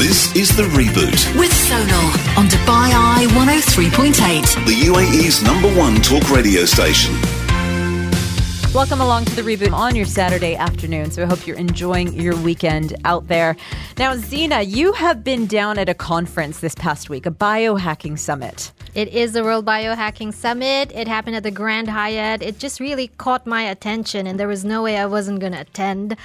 This is The Reboot with Sonal on Dubai Eye 103.8. the UAE's #1 talk radio station. Welcome along to The Reboot on your Saturday afternoon. So I hope you're enjoying your weekend out there. Now, Zina, you have been down at a conference this past week, a biohacking summit. It is the World Biohacking Summit. It happened at the Grand Hyatt. It just really caught my attention, and there was no way I wasn't going to attend.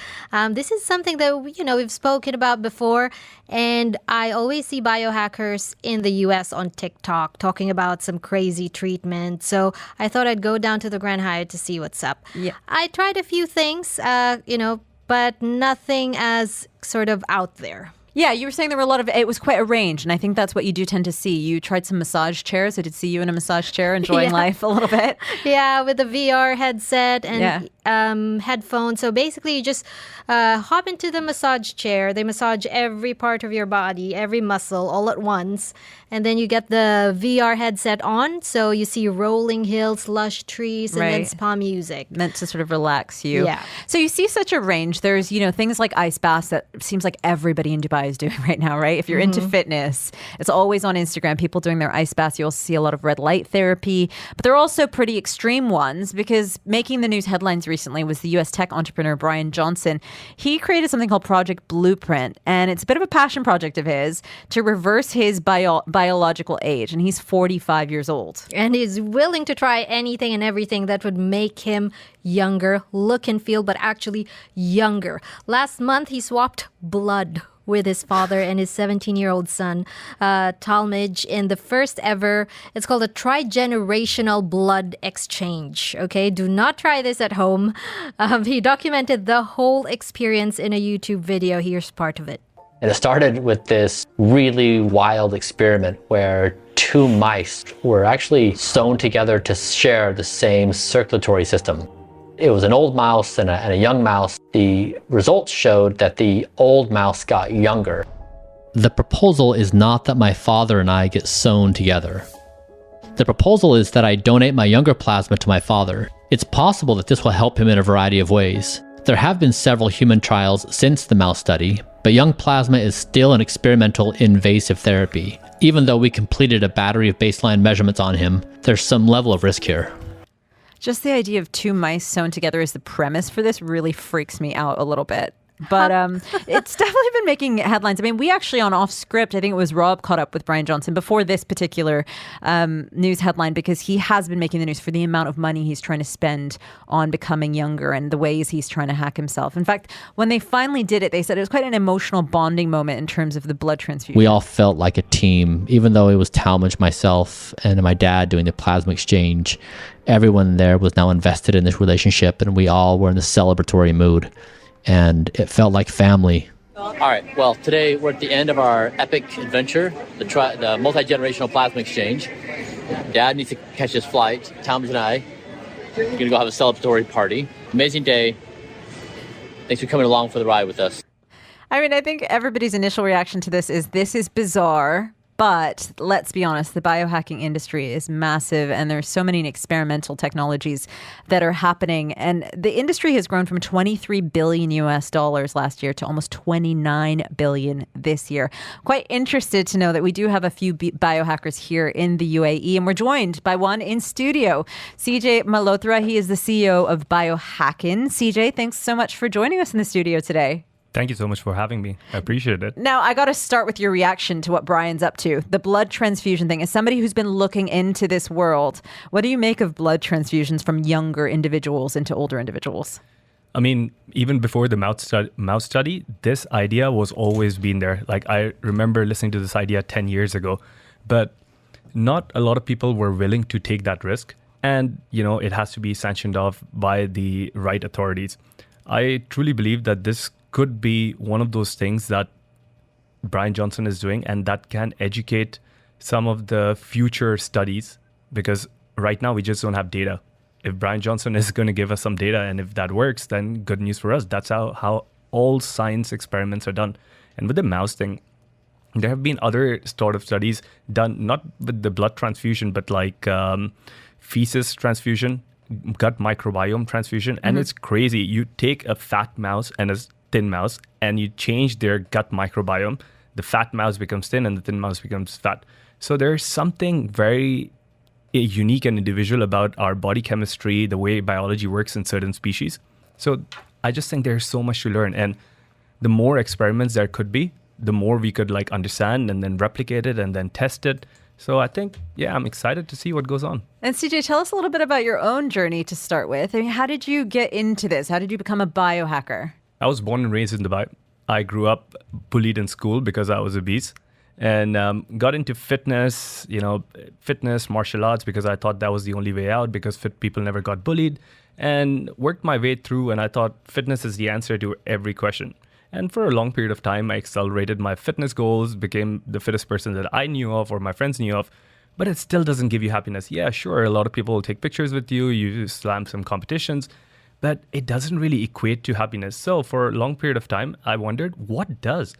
This is something that, we've spoken about before, and I always see biohackers in the U.S. on TikTok talking about some crazy treatment. So I thought I'd go down to the Grand Hyatt to see what's up. Yeah. I tried a few things, but nothing as sort of out there. Yeah, you were saying there were it was quite a range, and I think that's what you do tend to see. You tried some massage chairs. I did see you in a massage chair enjoying life a little bit. Yeah, with the VR headset and headphones. So basically, you just hop into the massage chair. They massage every part of your body, every muscle, all at once. And then you get the VR headset on, so you see rolling hills, lush trees, and then spa music. Meant to sort of relax you. Yeah. So you see such a range. There's, things like ice baths that seems like everybody in Dubai is doing right now, right? If you're into fitness, it's always on Instagram, people doing their ice baths. You'll see a lot of red light therapy. But there are also pretty extreme ones, because making the news headlines recently was the US tech entrepreneur Brian Johnson. He created something called Project Blueprint, and it's a bit of a passion project of his to reverse his biological age, and he's 45 years old. And he's willing to try anything and everything that would make him younger, look and feel, but actually younger. Last month, he swapped blood with his father and his 17-year-old son, Talmage, in the first ever, it's called a trigenerational blood exchange. Okay, do not try this at home. He documented the whole experience in a YouTube video. Here's part of it. And it started with this really wild experiment where two mice were actually sewn together to share the same circulatory system. It was an old mouse and a young mouse. The results showed that the old mouse got younger. The proposal is not that my father and I get sewn together. The proposal is that I donate my younger plasma to my father. It's possible that this will help him in a variety of ways. There have been several human trials since the mouse study, but young plasma is still an experimental invasive therapy. Even though we completed a battery of baseline measurements on him, there's some level of risk here. Just the idea of two mice sewn together as the premise for this really freaks me out a little bit. But it's definitely been making headlines. I mean, we actually on Off Script, I think it was Rob, caught up with Brian Johnson before this particular news headline, because he has been making the news for the amount of money he's trying to spend on becoming younger and the ways he's trying to hack himself. In fact, when they finally did it, they said it was quite an emotional bonding moment in terms of the blood transfusion. We all felt like a team, even though it was Talmage, myself, and my dad doing the plasma exchange. Everyone there was now invested in this relationship, and we all were in a celebratory mood. And it felt like family. All right, well, today we're at the end of our epic adventure, the multi-generational plasma exchange. Dad needs to catch his flight. Talmage and I are going to go have a celebratory party. Amazing day. Thanks for coming along for the ride with us. I mean, I think everybody's initial reaction to this is bizarre. But let's be honest, the biohacking industry is massive, and there's so many experimental technologies that are happening. And the industry has grown from $23 billion last year to almost $29 billion this year. Quite interested to know that we do have a few biohackers here in the UAE, and we're joined by one in studio, CJ Malhotra. He is the CEO of Biohackin. CJ, thanks so much for joining us in the studio today. Thank you so much for having me. I appreciate it. Now, I got to start with your reaction to what Brian's up to. The blood transfusion thing. As somebody who's been looking into this world, what do you make of blood transfusions from younger individuals into older individuals? I mean, even before the mouse study, this idea was always been there. Like, I remember listening to this idea 10 years ago, but not a lot of people were willing to take that risk. And, it has to be sanctioned off by the right authorities. I truly believe that this could be one of those things that Brian Johnson is doing, and that can educate some of the future studies, because right now we just don't have data. If Brian Johnson is going to give us some data, and if that works, then good news for us. That's how all science experiments are done. And with the mouse thing, there have been other sort of studies done, not with the blood transfusion, but like feces transfusion, gut microbiome transfusion. And it's crazy. You take a fat mouse and a thin mouse and you change their gut microbiome. the fat mouse becomes thin and the thin mouse becomes fat. So there's something very unique and individual about our body chemistry, the way biology works in certain species. So I just think there's so much to learn. And the more experiments there could be, the more we could like understand and then replicate it and then test it. So I think, yeah, I'm excited to see what goes on. And CJ, tell us a little bit about your own journey to start with. I mean, how did you get into this? How did you become a biohacker? I was born and raised in Dubai. I grew up bullied in school because I was obese, and got into fitness, martial arts, because I thought that was the only way out, because fit people never got bullied, and worked my way through. And I thought fitness is the answer to every question. And for a long period of time, I accelerated my fitness goals, became the fittest person that I knew of or my friends knew of. But it still doesn't give you happiness. Yeah, sure, a lot of people will take pictures with you, you slam some competitions, but it doesn't really equate to happiness. So for a long period of time, I wondered, what does?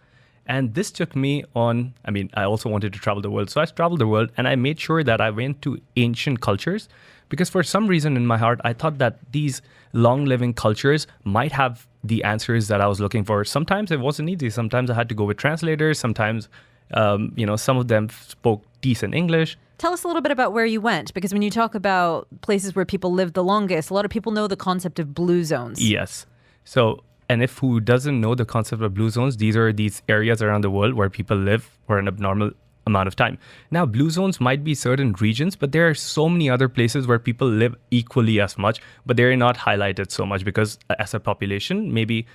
And this took me on, I also wanted to travel the world. So I traveled the world and I made sure that I went to ancient cultures, because for some reason in my heart, I thought that these long-living cultures might have the answers that I was looking for. Sometimes it wasn't easy. Sometimes I had to go with translators. Sometimes, some of them spoke decent English. Tell us a little bit about where you went, because when you talk about places where people live the longest, a lot of people know the concept of blue zones. Yes. So, and if who doesn't know the concept of blue zones, these are these areas around the world where people live for an abnormal amount of time. Now, blue zones might be certain regions, but there are so many other places where people live equally as much, but they're not highlighted so much because as a population, maybe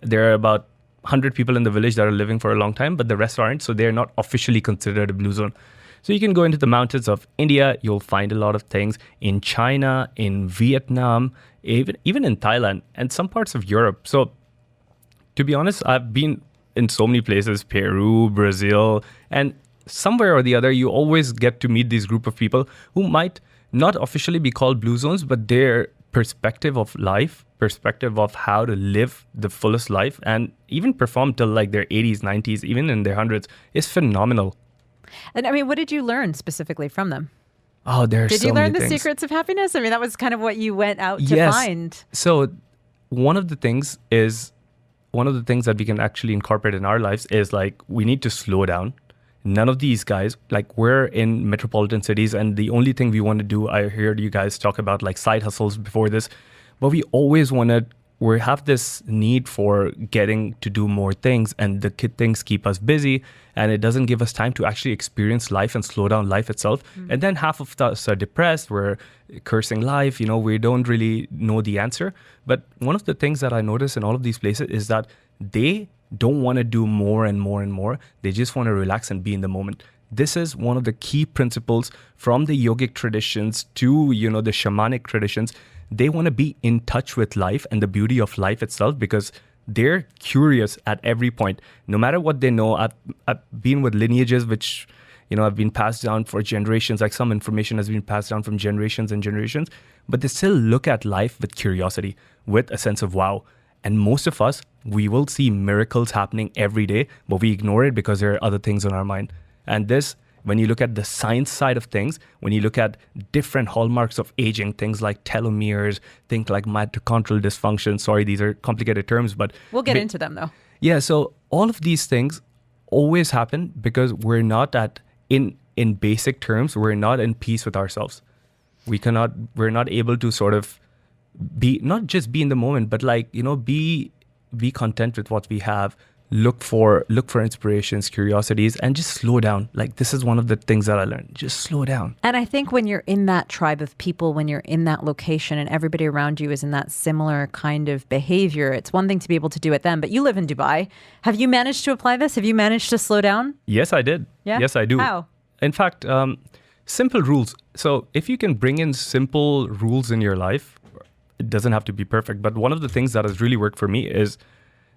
there are about 100 people in the village that are living for a long time, but the rest aren't. So they're not officially considered a blue zone. So you can go into the mountains of India, you'll find a lot of things in China, in Vietnam, even in Thailand and some parts of Europe. So to be honest, I've been in so many places, Peru, Brazil, and somewhere or the other, you always get to meet this group of people who might not officially be called blue zones, but their perspective of life, perspective of how to live the fullest life and even perform till like their 80s, 90s, even in their hundreds is phenomenal. And what did you learn specifically from them? Oh, there's Did so you learn many the things. secrets of happiness? That was kind of what you went out to find. So one of the things that we can actually incorporate in our lives is like, we need to slow down. None of these guys, like we're in metropolitan cities and the only thing we want to do, I heard you guys talk about like side hustles before this, but we always we have this need for getting to do more things, and the things keep us busy and it doesn't give us time to actually experience life and slow down life itself. And then half of us are depressed, we're cursing life, we don't really know the answer. But one of the things that I notice in all of these places is that they don't want to do more and more and more. They just want to relax and be in the moment. This is one of the key principles from the yogic traditions to, the shamanic traditions. They want to be in touch with life and the beauty of life itself, because they're curious at every point. No matter what they know, I've been with lineages which, have been passed down for generations. Like some information has been passed down from generations and generations, but they still look at life with curiosity, with a sense of wow. And most of us, we will see miracles happening every day, but we ignore it because there are other things on our mind. And this, when you look at the science side of things, when you look at different hallmarks of aging, things like telomeres, things like mitochondrial dysfunction. Sorry, these are complicated terms, but we'll get into them though. Yeah, so all of these things always happen because we're not in basic terms, we're not in peace with ourselves. We're not able to sort of not just be in the moment, but like, be content with what we have. Look for inspirations, curiosities, and just slow down. Like, this is one of the things that I learned. Just slow down. And I think when you're in that tribe of people, when you're in that location and everybody around you is in that similar kind of behavior, it's one thing to be able to do it then. But you live in Dubai. Have you managed to apply this? Have you managed to slow down? Yes, I did. Yeah? Yes, I do. How? In fact, simple rules. So if you can bring in simple rules in your life, it doesn't have to be perfect. But one of the things that has really worked for me is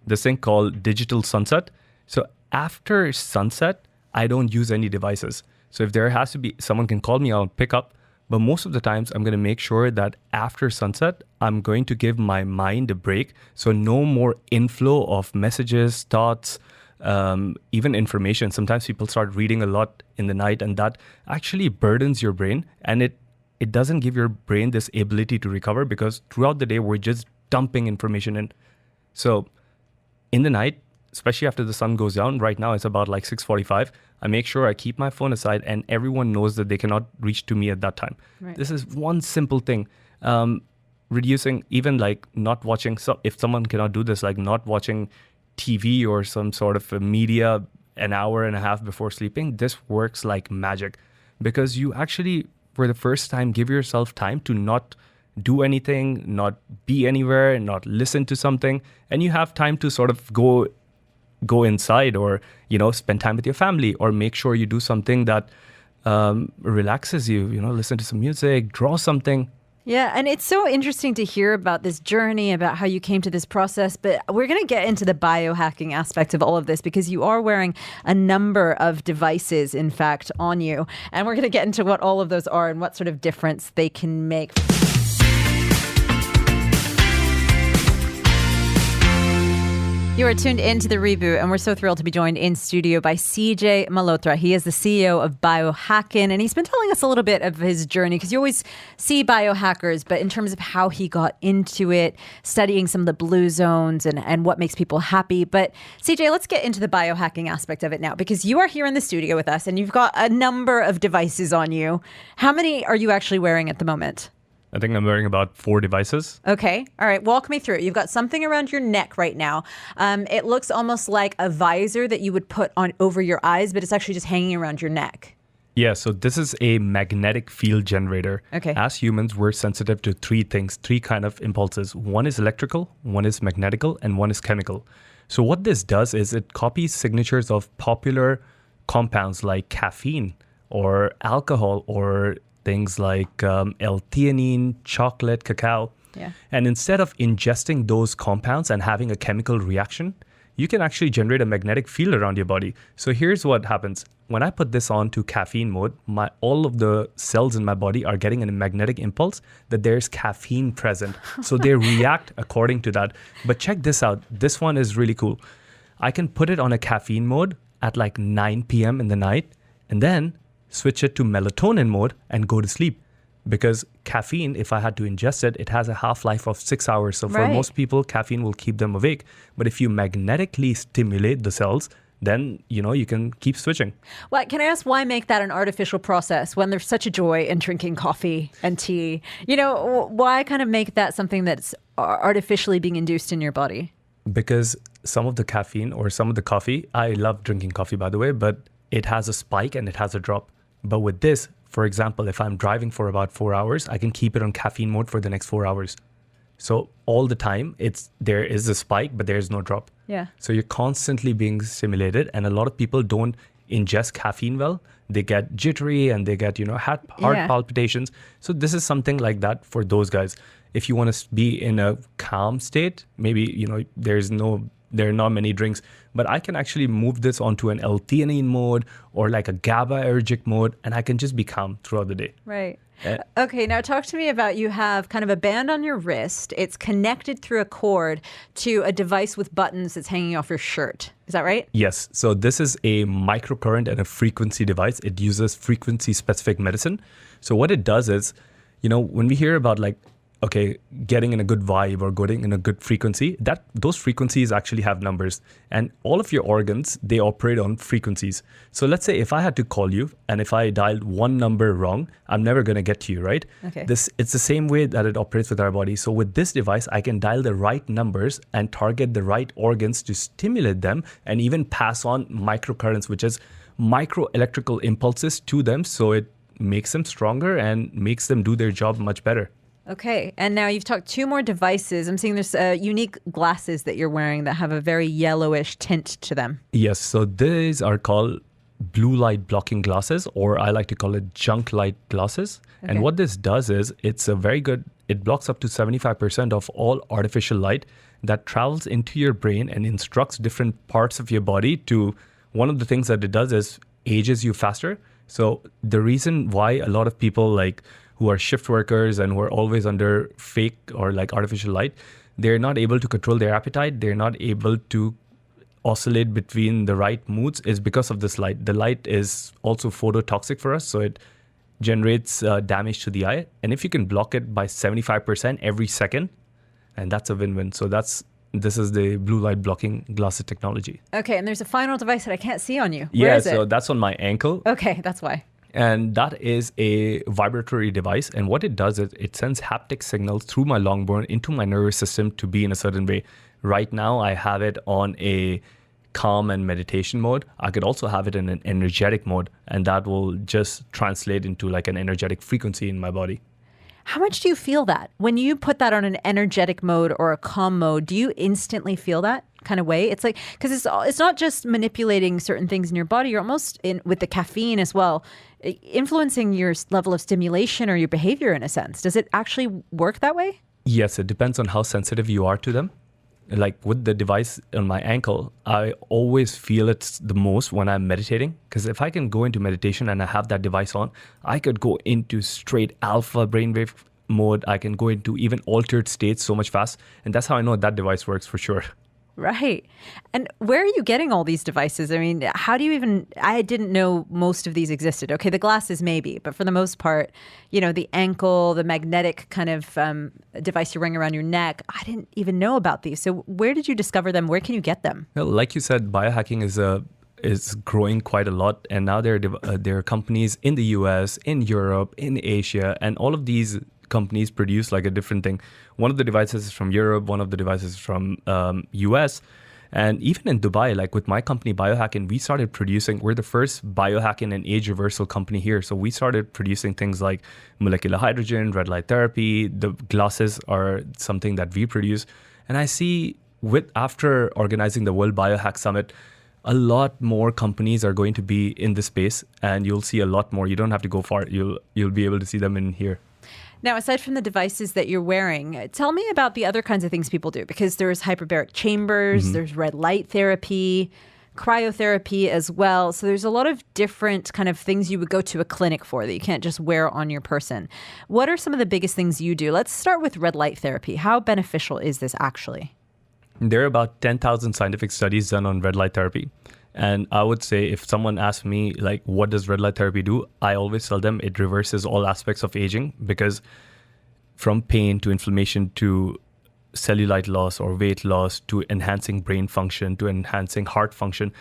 this thing called digital sunset. So after sunset, I don't use any devices. So if there has to be, someone can call me, I'll pick up. But most of the times, I'm going to make sure that after sunset, I'm going to give my mind a break. So no more inflow of messages, thoughts, even information. Sometimes people start reading a lot in the night, and that actually burdens your brain. And it doesn't give your brain this ability to recover, because throughout the day, we're just dumping information in. So in the night, especially after the sun goes down. Right now, it's about like 6:45. I make sure I keep my phone aside, and everyone knows that they cannot reach to me at that time. Right. This is one simple thing. Reducing even like not watching. So if someone cannot do this, like not watching TV or some sort of a media an hour and a half before sleeping, this works like magic, because you actually, for the first time, give yourself time to not do anything, not be anywhere, not listen to something, and you have time to sort of go inside, or spend time with your family, or make sure you do something that relaxes you. Listen to some music, draw something. Yeah, and it's so interesting to hear about this journey, about how you came to this process. But we're going to get into the biohacking aspect of all of this, because you are wearing a number of devices, in fact, on you. And we're going to get into what all of those are and what sort of difference they can make. You are tuned into The Reboot, and we're so thrilled to be joined in studio by CJ Malhotra. He is the CEO of Biohacking, and he's been telling us a little bit of his journey, because you always see biohackers, but in terms of how he got into it, studying some of the blue zones and what makes people happy. But CJ, let's get into the biohacking aspect of it now, because you are here in the studio with us, and you've got a number of devices on you. How many are you actually wearing at the moment? I think I'm wearing about 4 devices. Okay. All right. Walk me through it. You've got something around your neck right now. It looks almost like a visor that you would put on over your eyes, but it's actually just hanging around your neck. Yeah, so this is a magnetic field generator. Okay. As humans, we're sensitive to 3 things, 3 kind of impulses. One is electrical, one is magnetical, and one is chemical. So what this does is it copies signatures of popular compounds like caffeine or alcohol or things like L-theanine, chocolate, cacao. Yeah. And instead of ingesting those compounds and having a chemical reaction, you can actually generate a magnetic field around your body. So here's what happens. When I put this on to caffeine mode, all of the cells in my body are getting a magnetic impulse that there's caffeine present. So they react according to that. But check this out. This one is really cool. I can put it on a caffeine mode at like 9 p.m. in the night, and then switch it to melatonin mode and go to sleep. Because caffeine, if I had to ingest it, it has a half-life of 6 hours. So for most people, caffeine will keep them awake. But if you magnetically stimulate the cells, then, you can keep switching. Well, can I ask, why make that an artificial process when there's such a joy in drinking coffee and tea? Why kind of make that something that's artificially being induced in your body? Because some of the caffeine or some of the coffee, I love drinking coffee, by the way, but it has a spike and it has a drop. But with this, for example, if I'm driving for about 4 hours, I can keep it on caffeine mode for the next 4 hours. So all the time, there is a spike, but there's no drop. Yeah. So you're constantly being stimulated, and a lot of people don't ingest caffeine well. They get jittery and they get, heart palpitations. So this is something like that for those guys. If you want to be in a calm state, maybe, there are not many drinks, but I can actually move this onto an L-theanine mode or like a GABAergic mode, and I can just be calm throughout the day. Right. Okay, now talk to me about, you have kind of a band on your wrist. It's connected through a cord to a device with buttons that's hanging off your shirt. Is that right? Yes. So this is a microcurrent and a frequency device. It uses frequency-specific medicine. So what it does is, when we hear about getting in a good vibe or getting in a good frequency, those frequencies actually have numbers, and all of your organs, they operate on frequencies. So let's say if I had to call you and if I dialed one number wrong, I'm never going to get to you, right? Okay. It's the same way that it operates with our body. So with this device, I can dial the right numbers and target the right organs to stimulate them and even pass on microcurrents, which is micro electrical impulses to them. So it makes them stronger and makes them do their job much better. Okay. And now you've talked 2 more devices. I'm seeing there's unique glasses that you're wearing that have a very yellowish tint to them. Yes. So these are called blue light blocking glasses, or I like to call it junk light glasses. Okay. And what this does is it blocks up to 75% of all artificial light that travels into your brain and instructs different parts of your body to, one of the things that it does is ages you faster. So the reason why a lot of people who are shift workers and who are always under fake or artificial light, they're not able to control their appetite. They're not able to oscillate between the right moods is because of this light. The light is also phototoxic for us, so it generates damage to the eye. And if you can block it by 75% every second, and that's a win-win. So that's This is the blue light blocking glasses technology. Okay, and there's a final device that I can't see on you. Where is it? So that's on my ankle. Okay, that's why. And that is a vibratory device. And what it does is it sends haptic signals through my long bone into my nervous system to be in a certain way. Right now, I have it on a calm and meditation mode. I could also have it in an energetic mode, and that will just translate into like an energetic frequency in my body. How much do you feel that? When you put that on an energetic mode or a calm mode, do you instantly feel that kind of way? It's like, because it's not just manipulating certain things in your body, you're almost with the caffeine as well, influencing your level of stimulation or your behavior in a sense. Does it actually work that way? Yes, it depends on how sensitive you are to them. Like with the device on my ankle, I always feel it the most when I'm meditating. Because if I can go into meditation and I have that device on, I could go into straight alpha brainwave mode. I can go into even altered states so much fast. And that's how I know that device works for sure. Right. And where are you getting all these devices? I mean, how do you even, I didn't know most of these existed. Okay, the glasses maybe, but for the most part, the ankle, the magnetic kind of device you ring around your neck, I didn't even know about these. So where did you discover them? Where can you get them? Well, like you said, biohacking is growing quite a lot. And now there are companies in the US, in Europe, in Asia, and all of these companies produce like a different thing. One of the devices is from Europe, one of the devices is from US. And even in Dubai, like with my company Biohacking, we started producing, we're the first biohacking and age reversal company here. So we started producing things like molecular hydrogen, red light therapy. The glasses are something that we produce. And I see after organizing the World Biohack Summit, a lot more companies are going to be in this space, and you'll see a lot more. You don't have to go far. You'll be able to see them in here. Now, aside from the devices that you're wearing, tell me about the other kinds of things people do, because there's hyperbaric chambers, there's red light therapy, cryotherapy as well. So there's a lot of different kind of things you would go to a clinic for that you can't just wear on your person. What are some of the biggest things you do? Let's start with red light therapy. How beneficial is this actually? There are about 10,000 scientific studies done on red light therapy. And I would say if someone asks me, like, what does red light therapy do? I always tell them it reverses all aspects of aging, because from pain to inflammation to cellulite loss or weight loss to enhancing brain function to enhancing heart function,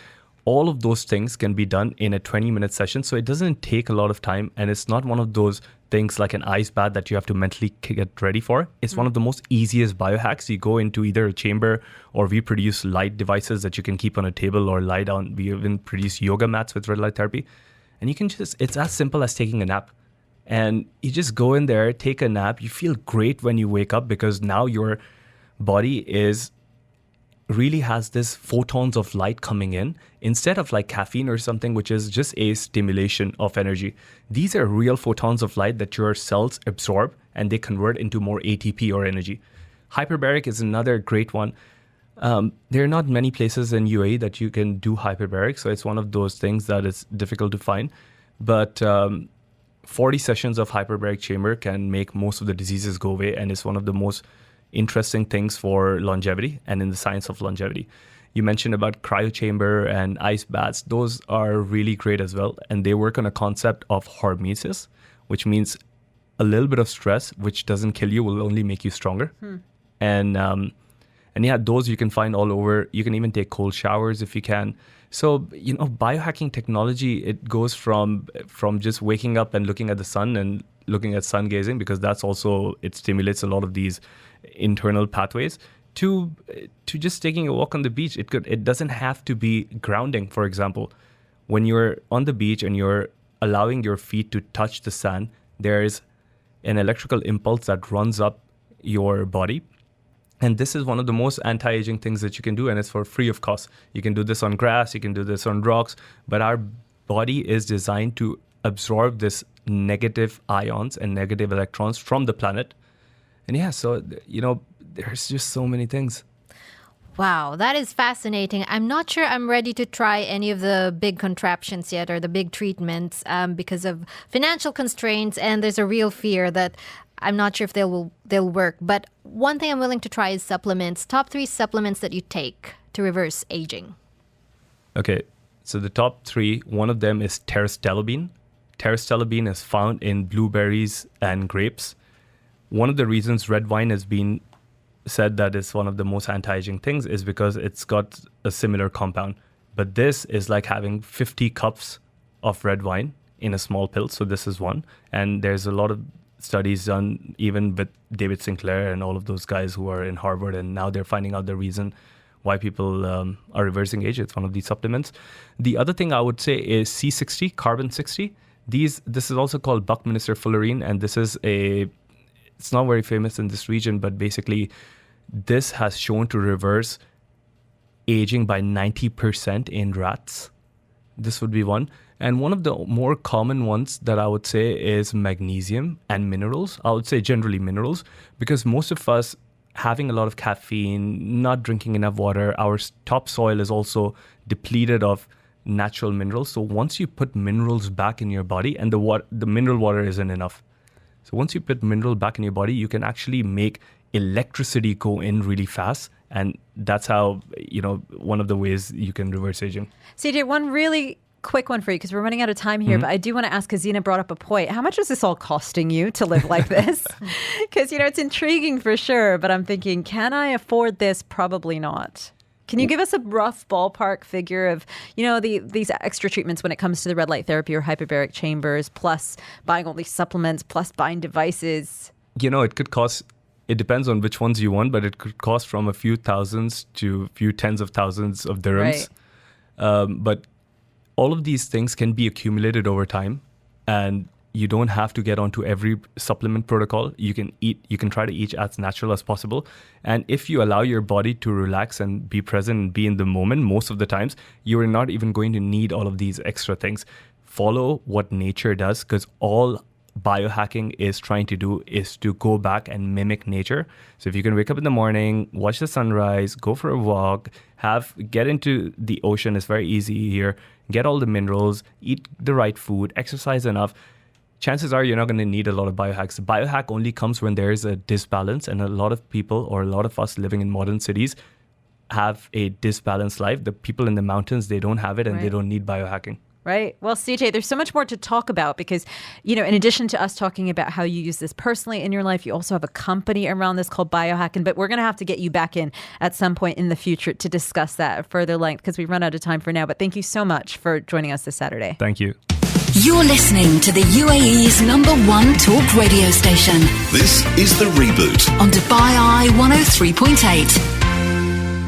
all of those things can be done in a 20-minute session. So it doesn't take a lot of time, and it's not one of those things like an ice bath that you have to mentally get ready for. It's one of the most easiest biohacks. You go into either a chamber, or we produce light devices that you can keep on a table or lie down. We even produce yoga mats with red light therapy. And you can it's as simple as taking a nap. And you just go in there, take a nap. You feel great when you wake up, because now your body really has this photons of light coming in instead of like caffeine or something, which is just a stimulation of energy. These are real photons of light that your cells absorb, and they convert into more ATP or energy. Hyperbaric is another great one. There are not many places in UAE that you can do hyperbaric, so it's one of those things that is difficult to find. But 40 sessions of hyperbaric chamber can make most of the diseases go away, and it's one of the most interesting things for longevity and in the science of longevity. You mentioned about cryo chamber and ice baths. Those are really great as well. And they work on a concept of hormesis, which means a little bit of stress, which doesn't kill you, will only make you stronger. And yeah, those you can find all over. You can even take cold showers if you can. So, biohacking technology, it goes from just waking up and looking at the sun and looking at sun gazing, because that's also, it stimulates a lot of these internal pathways, to just taking a walk on the beach. It doesn't have to be grounding. For example, when you're on the beach and you're allowing your feet to touch the sand, there's an electrical impulse that runs up your body. And this is one of the most anti-aging things that you can do, and it's for free of cost. You can do this on grass, you can do this on rocks, but our body is designed to absorb this negative ions and negative electrons from the planet. And yeah, so, there's just so many things. Wow, that is fascinating. I'm not sure I'm ready to try any of the big contraptions yet, or the big treatments, because of financial constraints, and there's a real fear that I'm not sure if they'll work. But one thing I'm willing to try is supplements. Top 3 supplements that you take to reverse aging. Okay, so the top 3, one of them is terrestellabine. Terrestellabine is found in blueberries and grapes. One of the reasons red wine has been said that it's one of the most anti-aging things is because it's got a similar compound. But this is like having 50 cups of red wine in a small pill. So this is one. And there's a lot of studies done even with David Sinclair and all of those guys who are in Harvard. And now they're finding out the reason why people are reversing age. It's one of these supplements. The other thing I would say is C60, carbon 60. This is also called Buckminster fullerene. And this is it's not very famous in this region, but basically this has shown to reverse aging by 90% in rats. This would be one. And one of the more common ones that I would say is magnesium and minerals. I would say generally minerals, because most of us having a lot of caffeine, not drinking enough water, our topsoil is also depleted of natural minerals. So once you put minerals back in your body, and the mineral water isn't enough. So once you put mineral back in your body, you can actually make electricity go in really fast. And that's how, one of the ways you can reverse aging. CJ, one really quick one for you, because we're running out of time here, but I do want to ask, because Zina brought up a point. How much is this all costing you to live like this? Because, it's intriguing for sure, but I'm thinking, can I afford this? Probably not. Can you give us a rough ballpark figure of, these extra treatments when it comes to the red light therapy or hyperbaric chambers, plus buying all these supplements, plus buying devices? It could cost, it depends on which ones you want, but it could cost from a few thousands to a few tens of thousands of dirhams. Right. But all of these things can be accumulated over time, and you don't have to get onto every supplement protocol. You can try to eat as natural as possible. And if you allow your body to relax and be present and be in the moment, most of the times, you are not even going to need all of these extra things. Follow what nature does, because all biohacking is trying to do is to go back and mimic nature. So if you can wake up in the morning, watch the sunrise, go for a walk, get into the ocean, it's very easy here, get all the minerals, eat the right food, exercise enough, chances are you're not going to need a lot of biohacks. Biohack only comes when there is a disbalance, and a lot of people, or a lot of us living in modern cities, have a disbalanced life. The people in the mountains, they don't have it, and they don't need biohacking. Right. Well, CJ, there's so much more to talk about because, in addition to us talking about how you use this personally in your life, you also have a company around this called Biohacking. But we're going to have to get you back in at some point in the future to discuss that at further length, because we've run out of time for now. But thank you so much for joining us this Saturday. Thank you. You're listening to the UAE's #1 talk radio station. This is The Reboot on Dubai Eye 103.8.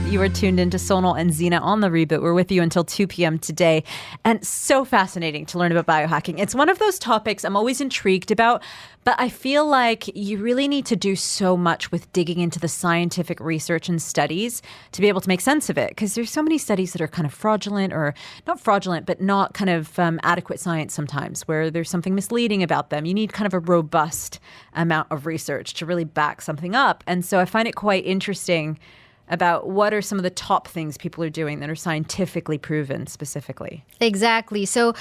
You are tuned into Sonal and Zina on The Reboot. We're with you until 2 p.m. today. And so fascinating to learn about biohacking. It's one of those topics I'm always intrigued about, but I feel like you really need to do so much with digging into the scientific research and studies to be able to make sense of it. Because there's so many studies that are kind of fraudulent, or not fraudulent, but not kind of adequate science sometimes, where there's something misleading about them. You need kind of a robust amount of research to really back something up. And so I find it quite interesting about what are some of the top things people are doing that are scientifically proven specifically. Exactly. So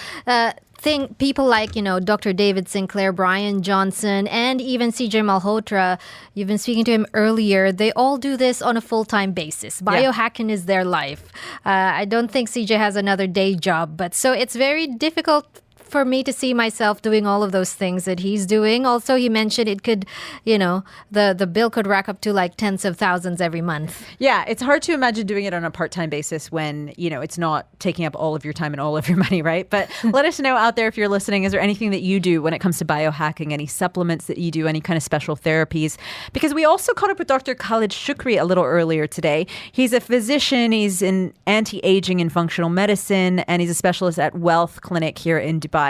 people like, Dr. David Sinclair, Brian Johnson, and even CJ Malhotra, you've been speaking to him earlier, they all do this on a full-time basis. Biohacking is their life. I don't think CJ has another day job, but so it's very difficult for me to see myself doing all of those things that he's doing. Also, he mentioned it could, the bill could rack up to like tens of thousands every month. Yeah, it's hard to imagine doing it on a part-time basis when, it's not taking up all of your time and all of your money, right? But let us know out there if you're listening, is there anything that you do when it comes to biohacking, any supplements that you do, any kind of special therapies? Because we also caught up with Dr. Khaled Shukri a little earlier today. He's a physician, he's in anti-aging and functional medicine, and he's a specialist at Wellth Clinic here in Dubai.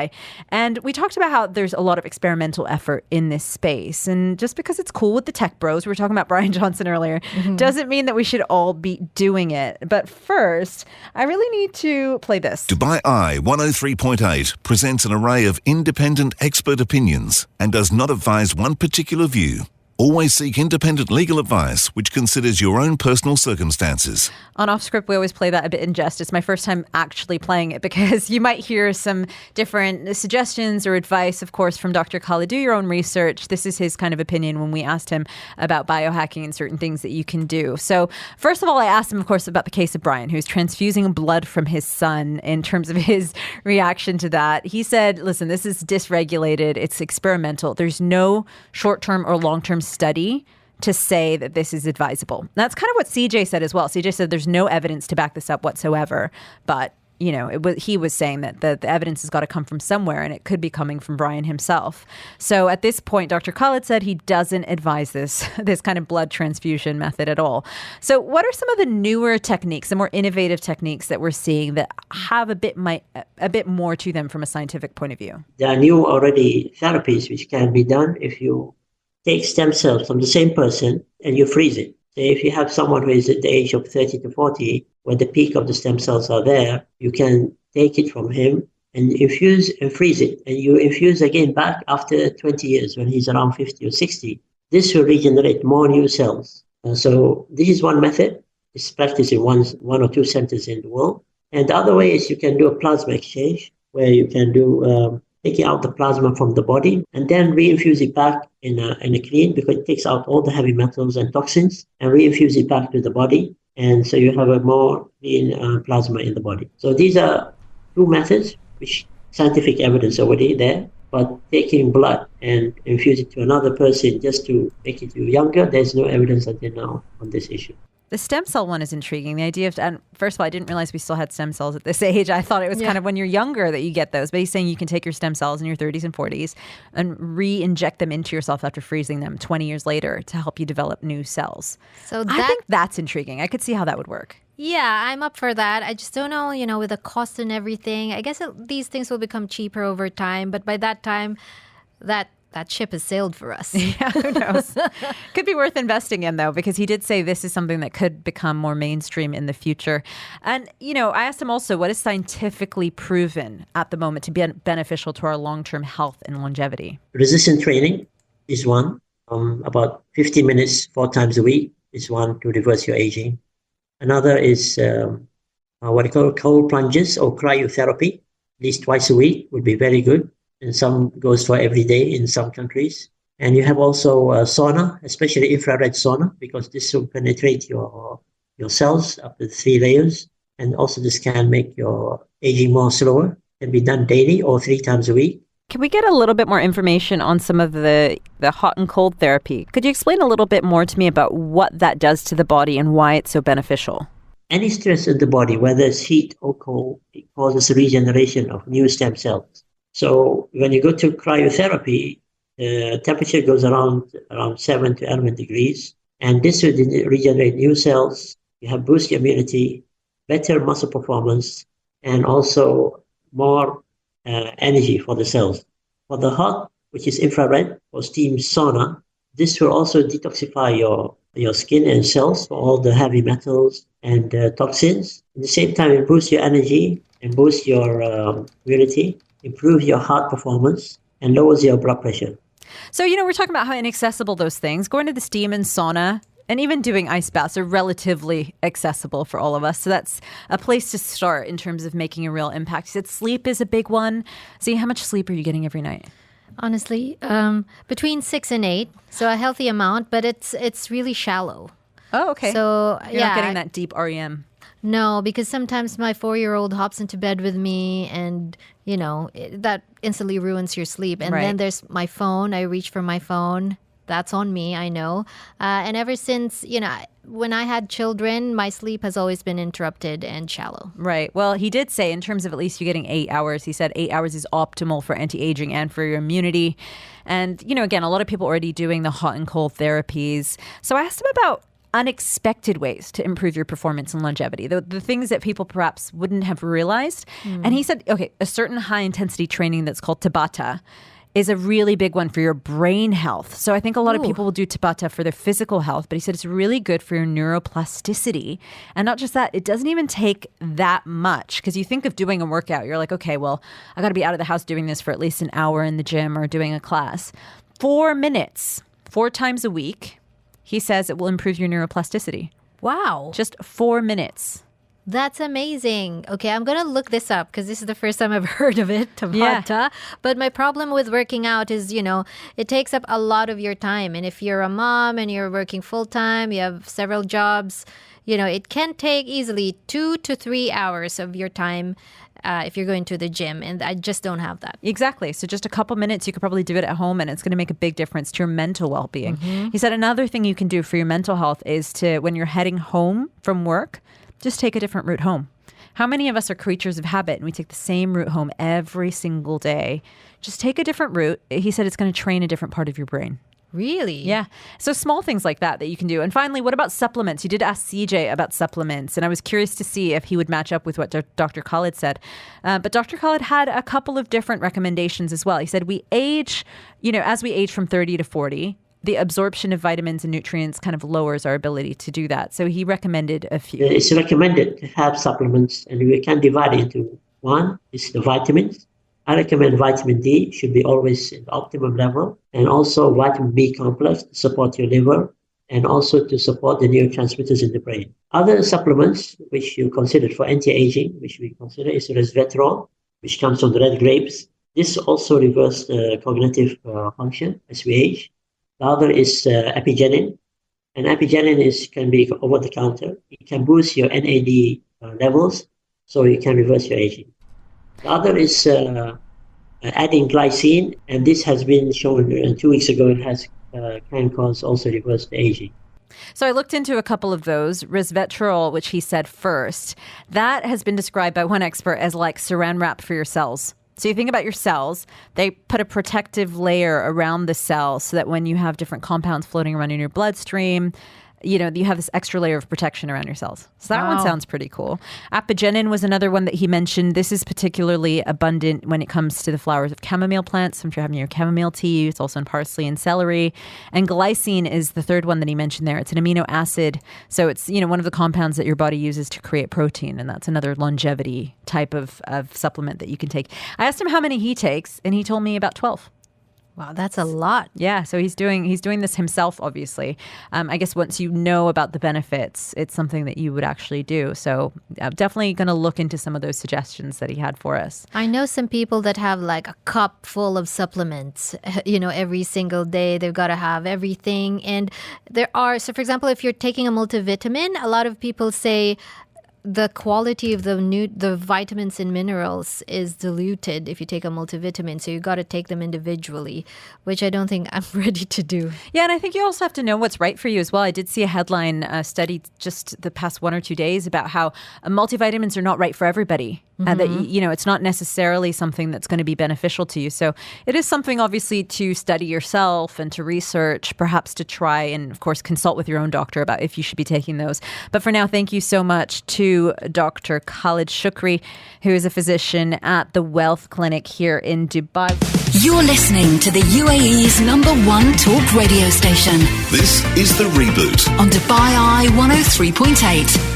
And we talked about how there's a lot of experimental effort in this space. And just because it's cool with the tech bros, we were talking about Brian Johnson earlier, doesn't mean that we should all be doing it. But first, I really need to play this. Dubai Eye 103.8 presents an array of independent expert opinions and does not advise one particular view. Always seek independent legal advice which considers your own personal circumstances. On Off Script, we always play that a bit in jest. It's my first time actually playing it because you might hear some different suggestions or advice, of course, from Dr. Khaled. Do your own research. This is his kind of opinion when we asked him about biohacking and certain things that you can do. So first of all, I asked him, of course, about the case of Brian, who's transfusing blood from his son in terms of his reaction to that. He said, listen, this is dysregulated. It's experimental. There's no short-term or long-term study to say that this is advisable. That's kind of what CJ said as well. CJ said there's no evidence to back this up whatsoever, but he was saying that the evidence has got to come from somewhere, and it could be coming from Brian himself. So at this point, Dr. Khaled said he doesn't advise this kind of blood transfusion method at all. So what are some of the newer techniques, the more innovative techniques that we're seeing that have a bit more to them from a scientific point of view? There are new already therapies which can be done if you take stem cells from the same person and you freeze it. Say if you have someone who is at the age of 30 to 40, where the peak of the stem cells are there, you can take it from him and infuse and freeze it. And you infuse again back after 20 years when he's around 50 or 60. This will regenerate more new cells. So this is one method. It's practiced in one or two centers in the world. And the other way is you can do a plasma exchange, where you can do taking out the plasma from the body and then reinfuse it back in a clean, because it takes out all the heavy metals and toxins, and reinfuse it back to the body. And so you have a more clean plasma in the body. So these are two methods which scientific evidence already there. But taking blood and infuse it to another person just to make it younger, there's no evidence until now on this issue. The stem cell one is intriguing. The idea of, and first of all, I didn't realize we still had stem cells at this age. I thought it was kind of when you're younger that you get those. But he's saying you can take your stem cells in your 30s and 40s and re-inject them into yourself after freezing them 20 years later to help you develop new cells. So I think that's intriguing. I could see how that would work. Yeah, I'm up for that. I just don't know, with the cost and everything. I guess these things will become cheaper over time. But by that time, that ship has sailed for us. Yeah, who knows? Could be worth investing in, though, because he did say this is something that could become more mainstream in the future. And, I asked him also, what is scientifically proven at the moment to be beneficial to our long-term health and longevity? Resistance training is one. About 50 minutes, 4 times a week is one to reverse your aging. Another is what we call cold plunges or cryotherapy, at least twice a week would be very good. And some goes for every day in some countries. And you have also sauna, especially infrared sauna, because this will penetrate your cells up to 3 layers. And also this can make your aging more slower. It can be done daily or 3 times a week. Can we get a little bit more information on some of the hot and cold therapy? Could you explain a little bit more to me about what that does to the body and why it's so beneficial? Any stress in the body, whether it's heat or cold, it causes a regeneration of new stem cells. So when you go to cryotherapy, the temperature goes around 7 to 11 degrees, and this will regenerate new cells. You have boost immunity, better muscle performance, and also more energy for the cells. For the hot, which is infrared or steam sauna, this will also detoxify your skin and cells for all the heavy metals and toxins. At the same time, it boosts your energy and boosts your immunity, improves your heart performance, and lowers your blood pressure. So, we're talking about how inaccessible those things. Going to the steam and sauna and even doing ice baths are relatively accessible for all of us. So that's a place to start in terms of making a real impact. You said sleep is a big one. See, how much sleep are you getting every night? Honestly, between 6 and 8. So a healthy amount, but it's really shallow. Oh, okay. So you're not getting that deep REM. No, because sometimes my 4-year-old hops into bed with me and, that instantly ruins your sleep. And then there's my phone. I reach for my phone. That's on me, I know. And ever since, when I had children, my sleep has always been interrupted and shallow. Right. Well, he did say in terms of at least you getting 8 hours, he said 8 hours is optimal for anti-aging and for your immunity. And, again, a lot of people already doing the hot and cold therapies. So I asked him about unexpected ways to improve your performance and longevity, the things that people perhaps wouldn't have realized. And he said, okay, a certain high intensity training that's called Tabata is a really big one for your brain health. So I think a lot of people will do Tabata for their physical health, but he said it's really good for your neuroplasticity. And not just that, it doesn't even take that much, because you think of doing a workout, you're like, okay, well, I got to be out of the house doing this for at least an hour in the gym or doing a class. 4 minutes, 4 times a week, he says it will improve your neuroplasticity. Wow. Just 4 minutes. That's amazing. Okay, I'm going to look this up because this is the first time I've heard of it, Tabata. Yeah. But my problem with working out is, it takes up a lot of your time. And if you're a mom and you're working full time, you have several jobs, it can take easily 2 to 3 hours of your time if you're going to the gym, and I just don't have that. Exactly. So just a couple minutes, you could probably do it at home, and it's going to make a big difference to your mental well-being. He said another thing you can do for your mental health is to, when you're heading home from work, just take a different route home. How many of us are creatures of habit and we take the same route home every single day? Just take a different route. He said it's going to train a different part of your brain. Really? Yeah. So small things like that you can do. And finally, what about supplements? You did ask CJ about supplements, and I was curious to see if he would match up with what Dr. Khaled said. But Dr. Khaled had a couple of different recommendations as well. He said we age, as we age from 30 to 40, the absorption of vitamins and nutrients kind of lowers our ability to do that. So he recommended a few. It's recommended to have supplements, and we can divide it into one is the vitamins. I recommend vitamin D should be always at optimum level, and also vitamin B complex to support your liver and also to support the neurotransmitters in the brain. Other supplements which you consider for anti-aging, which we consider is resveratrol, which comes from the red grapes. This also reverses the cognitive function as we age. The other is epigenin, and epigenin can be over the counter. It can boost your NAD levels, so you can reverse your aging. The other is adding glycine, and this has been shown 2 weeks ago. It can cause also reverse the aging. So I looked into a couple of those. Resveratrol, which he said first, that has been described by one expert as like saran wrap for your cells. So you think about your cells, they put a protective layer around the cell so that when you have different compounds floating around in your bloodstream, you have this extra layer of protection around your cells. So that one sounds pretty cool. Apigenin was another one that he mentioned. This is particularly abundant when it comes to the flowers of chamomile plants. So if you're having your chamomile tea, it's also in parsley and celery. And glycine is the third one that he mentioned there. It's an amino acid. So it's, one of the compounds that your body uses to create protein. And that's another longevity type of supplement that you can take. I asked him how many he takes, and he told me about 12. Wow, that's a lot. Yeah, so he's doing this himself, obviously. I guess once you know about the benefits, it's something that you would actually do. So I'm definitely going to look into some of those suggestions that he had for us. I know some people that have like a cup full of supplements, every single day. They've got to have everything. And so for example, if you're taking a multivitamin, a lot of people say the quality of the vitamins and minerals is diluted if you take a multivitamin. So you got to take them individually, which I don't think I'm ready to do. Yeah, and I think you also have to know what's right for you as well. I did see a headline study just the past 1 or 2 days about how multivitamins are not right for everybody. That it's not necessarily something that's going to be beneficial to you. So it is something obviously to study yourself and to research, perhaps to try and of course consult with your own doctor about if you should be taking those. But for now, thank you so much to Dr. Khaled Shukri, who is a physician at the Wellth Clinic here in Dubai. You're listening to the UAE's #1 talk radio station. This is The Reboot on Dubai Eye 103.8.